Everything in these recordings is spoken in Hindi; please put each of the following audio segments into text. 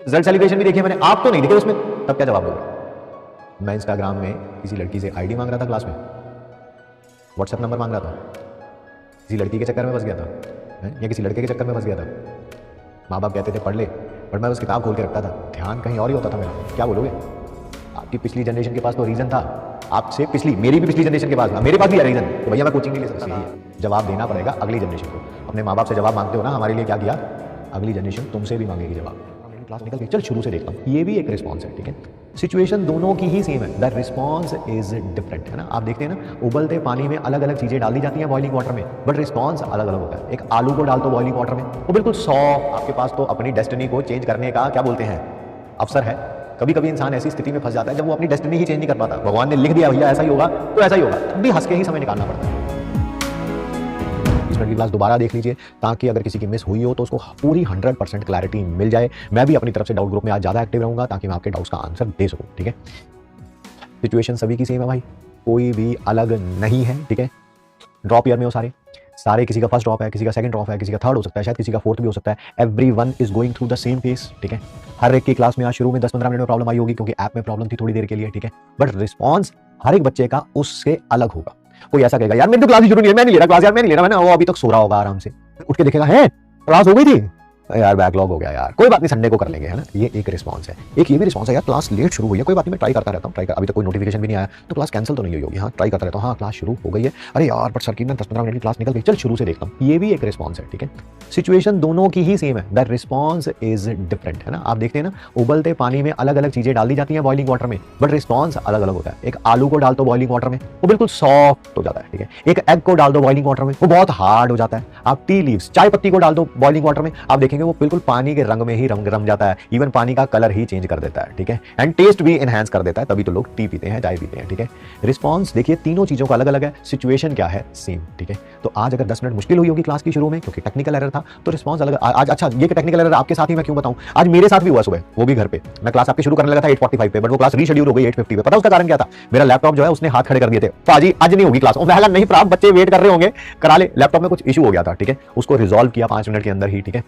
रिजल्ट सेलिब्रेशन भी देखिए मैंने, आप तो नहीं देखे उसमें, तब क्या जवाब दोगे? मैं इंस्टाग्राम में किसी लड़की से आईडी मांग रहा था क्लास में, व्हाट्सएप नंबर मांग रहा था, किसी लड़की के चक्कर में फंस गया था या किसी लड़के के चक्कर में फंस गया था। माँ बाप कहते थे पढ़ ले, पर मैं बस किताब खोल के रखता था, ध्यान कहीं और ही होता था मेरा। क्या बोलोगे? आपकी पिछली जनरेशन के पास तो रीजन था, आपसे पिछली, मेरी भी पिछली जनरेशन के पास था, मेरे पास भी है रीजन, तो भैया मैं कोचिंग नहीं ले सकता। जवाब देना पड़ेगा अगली जनरेशन को। अपने माँ बाप से जवाब मांगते हो ना, हमारे लिए क्या किया, अगली जनरेशन तुमसे भी मांगेगी जवाब। क्लास निकल के चल शुरू से देखता हूँ, ये भी एक रिस्पॉन्स है, ठीक है। सिचुएशन दोनों की ही सेम है, द रिस्पॉन्स इज डिफरेंट, है ना। आप देखते हैं ना, उबलते पानी में अलग अलग चीजें डाल दी जाती हैं बॉइलिंग वाटर में, बट रिस्पॉन्स अलग अलग होता है। एक आलू को डाल दो बॉइलिंग वाटर में, वो बिल्कुल सॉफ्ट, आपके पास तो अपनी डेस्टिनी को चेंज करने का क्या बोलते हैं, अवसर है। कभी कभी इंसान ऐसी स्थिति में फंस जाता है जब वो अपनी डेस्टिनी ही चेंज नहीं कर पाता। भगवान ने लिख दिया भैया ऐसा ही होगा तो ऐसा ही होगा, तब भी हंस के ही समय निकालना पड़ता है। इस मिनट की क्लास दोबारा देख लीजिए, ताकि अगर किसी की मिस हुई हो तो उसको पूरी 100% क्लैरिटी मिल जाए। मैं भी अपनी तरफ से डाउट ग्रुप में आज ज़्यादा एक्टिव रहूंगा ताकि मैं आपके डाउट्स का आंसर दे सकूं, ठीक है। सिचुएशन सभी की सेम है भाई, कोई भी अलग नहीं है, ठीक है। ड्रॉप ईयर में हो सारे किसी का फर्स्ट ड्रॉप है, किसी का सेकंड ड्रॉप है, किसी का थर्ड हो सकता है, शायद किसी का फोर्थ भी हो सकता है। Everyone is going through the same face, ठीक है। हर एक की क्लास में आज शुरू में 10-15 मिनट में प्रॉब्लम आई होगी, क्योंकि ऐप में प्रॉब्लम थी थोड़ी देर के लिए, ठीक है। बट रिस्पॉन्स हर एक बच्चे का उससे अलग होगा। कोई ऐसा कहेगा यार मेरी तो क्लास ही शुरू नहीं है, मैं नहीं ले रहा क्लास, यार मैं नहीं ले रहा, मैंने वो अभी तक सो रहा होगा आराम से, उठ के देखेगा है क्लास हो गई थी, यार बैकलॉग हो गया यार, कोई बात नहीं संडे को कर लेंगे, है ना। ये एक रिस्पॉन्स है। एक ये भी रिस्पॉन्स है, यार क्लास लेट शुरू हुई है, कोई बात नहीं मैं ट्राई करता रहता हूँ, अभी तक कोई नोटिफिकेशन भी नहीं आया तो क्लास कैंसिल तो नहीं हुई होगी, हाँ ट्राई करता रहता हूँ, हाँ क्लास शुरू हो गई है, अरे यार बट सर की ना 10-15 मिनट की क्लास निकल गई, चल शुरू से देखता हूँ। ये भी एक रिस्पॉन्स है, ठीक है। सिचुएशन दोनों की ही सेम है, द रिस्पॉन्स इज डिफरेंट, है ना। आप देखते हैं ना, उबलते पानी में अलग अलग चीजें डाल दी जाती हैं बॉइलिंग वाटर में, बट रिस्पॉन्स अलग अलग होता है। एक आलू को डाल दो बॉइलिंग वाटर में, वो बिल्कुल सॉफ्ट हो जाता है, ठीक है। एक एग को डाल दो बॉइलिंग वाटर में, वो बहुत हार्ड हो जाता है। आप टी लीव्स, चाय पत्ती को डाल दो बॉइलिंग वाटर में, आप देखेंगे वो बिल्कुल पानी के रंग में ही रम जाता है, इवन पानी का कलर ही चेंज कर देता है, ठीक है। एंड टेस्ट भी एनहांस कर देता है, तभी तो लोग टी पीते हैं, चाय पीते हैं, ठीक है। रिस्पॉन्स देखिए तीनों चीजों का अलग अलग है, सिचुएशन क्या है सेम, ठीक है। तो आज अगर 10 मिनट मुश्किल हुई होगी क्लास की शुरू में क्योंकि टेक्निकल एरर था, तो रिस्पॉन्स अलग आज। अच्छा ये टेक्निकल एरर आपके साथ ही मैं क्यों बताऊं, आज मेरे साथ भी हुआ सुबह, वो भी घर पे। मैं क्लास आपके शुरू करने लगा था 8:45 पे, बट वो क्लास रीशेड्यूल हो गई 8:50 पे। पता उसका कारण क्या था? मेरा लैपटॉप जो है उसने हाथ खड़े कर दिए थे, पाजी आज नहीं होगी क्लास। नहीं प्राप्त, बच्चे वेट कर रहे होंगे, करा ले, लैपटॉप में कुछ इशू हो गया था, ठीक है। उसको रिजॉल्व किया 5 मिनट के अंदर ही, ठीक है,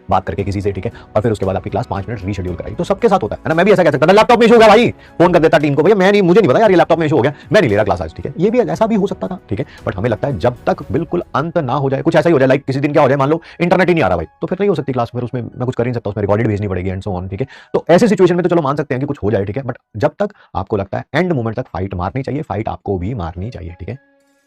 बात करके किसी से, ठीक है। और फिर उसके बाद आपकी क्लास 5 मिनट रीशेड्यूल कराई। तो सबके साथ होता है ना। मैं भी ऐसा कह सकता था लैपटॉप में इशू हो गया भाई, फोन कर देता टीम को, भैया मुझे नहीं पता यार ये लैपटॉप में इशू हो गया, मैं नहीं ले रहा क्लास आज, ठीक है। ये भी ऐसा भी हो सकता था, ठीक है। बट हमें लगता है जब तक बिल्कुल अंत ना हो जाए, कुछ ऐसा ही हो जाए, लाइक किसी दिन क्या हो जाए, मान लो इंटरनेट ही नहीं आ रहा भाई, तो फिर नहीं हो सकती क्लास, फिर उसमें मैं कुछ कर ही नहीं सकता, उसमें रिकॉर्डेड भेजनी पड़ेगी एंड सो ऑन, ठीक है। तो ऐसे सिचुएशन में तो चलो मान सकते हैं कि कुछ हो जाए, ठीक है। बट जब तक आपको लगता है एंड मोमेंट तक फाइट मारनी चाहिए, फाइट आपको भी मारनी चाहिए, ठीक है।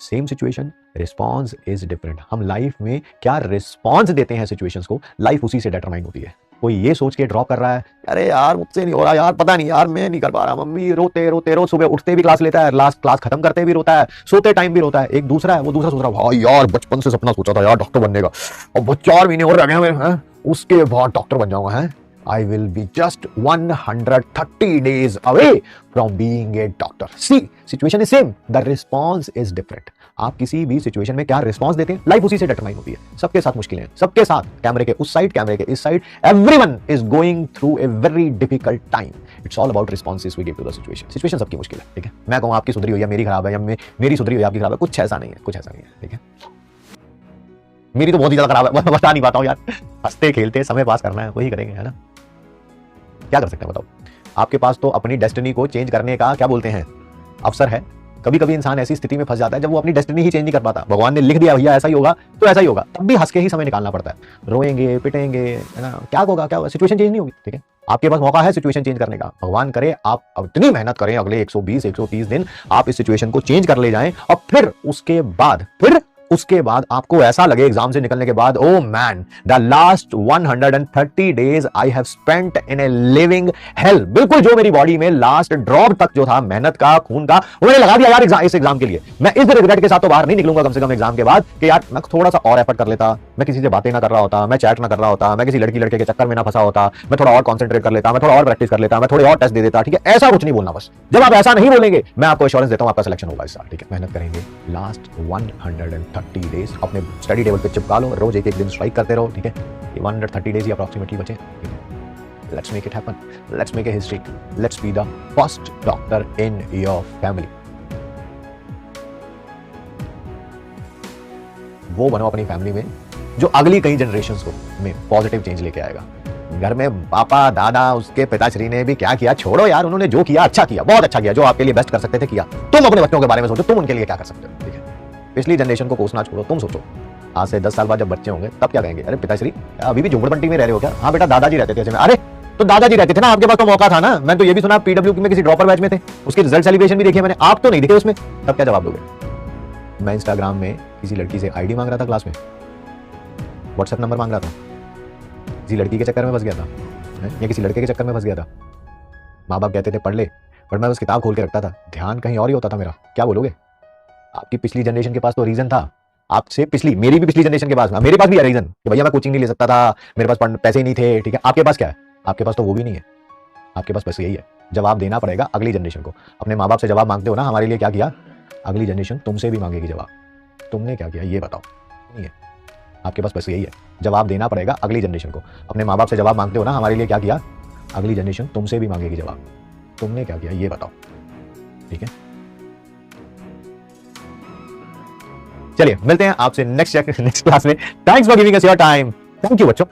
Same situation, response is different. हम लाइफ में क्या रिस्पॉन्स देते हैं सिचुएशंस को, लाइफ उसी से डिटरमाइन होती है। कोई ये सोच के ड्रॉप कर रहा है, अरे यार मुझसे नहीं हो रहा यार, पता नहीं यार मैं नहीं कर पा रहा, मम्मी रोते रोते रोज सुबह उठते भी क्लास लेता है, लास्ट क्लास खत्म करते भी रोता है, सोते टाइम भी रोता है। एक दूसरा है, वो दूसरा सोच रहा है भाई यार बचपन से सपना सोचा था यार डॉक्टर बनने का, और वो 4 महीने और रह गए मेरे, उसके बाद डॉक्टर बन जाऊंगा, है I will be just 130 days away from being a doctor. See, situation is same. The response is different. आप किसी भी सिचुएशन में क्या रिस्पॉन्स देते हैं, लाइफ उसी से डिटरमाइन होती है। सबके साथ मुश्किलें हैं, सबके साथ, कैमरे के उस साइड, कैमरे के इस side, everyone is going through a very difficult time. It's all about responses we give to the situation. Situation सबकी मुश्किल है, ठीक है। मैं कहूँ आपकी सुधरी हुई है, मेरी खराब है, या मेरी सुधरी हुई है आपकी खराब है, कुछ ऐसा नहीं है, कुछ ऐसा नहीं है, ठीक है। मेरी तो बहुत ही ज्यादा खराब है, बता नहीं पाता हूँ यार। हंसते खेलते समय पास करना है, वही करेंगे, है ना। क्या कर सकते हैं बताओ। आपके पास तो अपनी डेस्टिनी को चेंज करने का क्या बोलते हैं, अवसर है। कभी कभी इंसान ऐसी स्थिति में फंस जाता है जब वो अपनी डेस्टिनी ही चेंज नहीं कर पाता। भगवान ने लिख दिया भैया ऐसा ही होगा तो ऐसा ही होगा, तब भी हंस के ही समय निकालना पड़ता है। रोएंगे पिटेंगे, है ना, क्या होगा, क्या होगा, सिचुएशन चेंज नहीं होगी, ठीक है। आपके पास मौका है सिचुएशन चेंज करने का। भगवान करे आप इतनी मेहनत करें, अगले 120-130 दिन आप इस सिचुएशन को चेंज कर ले जाएं, और फिर उसके बाद आपको ऐसा लगे एग्जाम से निकलने के बाद, oh man the last 130 days I have spent in a living hello. बिल्कुल जो मेरी बॉडी में लास्ट ड्रॉप तक जो था मेहनत का, खून का, वो मैंने लगा दिया यार इस एग्जाम के लिए। मैं इस रिग्रेट के साथ तो बाहर नहीं निकलूंगा कम से कम एग्जाम के बाद कि यार मैं थोड़ा सा और एफर्ट कर लेता, मैं किसी से बातें ना कर रहा होता, मैं चैट ना कर रहा होता, मैं किसी लड़के के चक्कर में ना फंसा होता, मैं थोड़ा और कॉन्सेंट्रेट कर लेता, मैं थोड़ा और प्रैक्टिस कर लेता, मैं थोड़े और टेस्ट दे देता, ठीक है। ऐसा कुछ नहीं बोलना बस। जब आप ऐसा नहीं बोलेंगे, मैं आपको एश्योरेंस देता हूं आपका सिलेक्शन होगा इस साल, ठीक है। मेहनत करेंगे, लास्ट 130 डेज अपने स्टडी टेबल पे चिपका लो, रोज एक दिन स्ट्राइक करते रहो, ठीक है। 130 डेज ही अप्रॉक्सीमेटली बचे, let's make it happen, let's make a history, let's be the first doctor in your family. वो बनो अपनी फैमिली में जो अगली कई जनरेशंस को में पॉजिटिव चेंज लेके आएगा। घर में पापा दादा उसके पिताश्री ने भी क्या किया, छोड़ो यार, उन्होंने जो किया अच्छा किया, बहुत अच्छा किया, जो आपके लिए बेस्ट कर सकते थे किया। तुम अपने बच्चों के बारे में सोचो, तुम उनके लिए क्या कर सकते हो, ठीक है। पिछली जनरेशन को कोसना छोड़ो, तुम सोचो आज से 10 साल बाद जब बच्चे होंगे तब क्या कहेंगे, अरे पिताश्री अभी भी झोपड़पट्टी में रह रहे हो क्या? हाँ बेटा दादाजी रहते थे ऐसे में। अरे तो दादाजी रहते थे ना, आपके पास तो मौका था ना। मैंने तो ये भी सुना पीडब्ल्यू में किसी ड्रॉपर बैच में थे, उसके रिजल्ट सेलिब्रेशन भी देखे मैंने, आप तो नहीं दिखे उसमें, तब क्या जवाब दोगे? मैं इंस्टाग्राम में किसी लड़की से आईडी मांग रहा था क्लास में, व्हाट्सएप नंबर मांग रहा था, किसी लड़की के चक्कर में फंस गया था, या किसी लड़के के चक्कर में फंस गया था। माँ बाप कहते थे पढ़ ले, बट मैं बस किताब खोल के रखता था, ध्यान कहीं और ही होता था मेरा। क्या बोलोगे? आपकी पिछली जनरेशन के पास तो रीजन था, आपसे पिछली, मेरी भी पिछली जनरेशन के पास, मेरे पास भी है रीजन कि भैया मैं कोचिंग नहीं ले सकता था, मेरे पास पैसे ही नहीं थे, ठीक है। आपके पास क्या है? आपके पास तो वो भी नहीं है, आपके पास बस यही है, जवाब देना पड़ेगा अगली जनरेशन को। अपने माँ बाप से जवाब मांगते हो ना, हमारे लिए क्या किया, अगली जनरेशन तुमसे भी मांगेगी जवाब, तुमने क्या किया ये बताओ। नहीं है, आपके पास बस यही है, जवाब देना पड़ेगा अगली जनरेशन को। अपने माँ बाप से जवाब मांगते हो ना, हमारे लिए क्या किया, अगली जनरेशन तुमसे भी मांगेगी जवाब, तुमने क्या किया ये बताओ, ठीक है। चलिए मिलते हैं आपसे नेक्स्ट क्लास में। Thanks for giving us your time. Thank you बच्चों।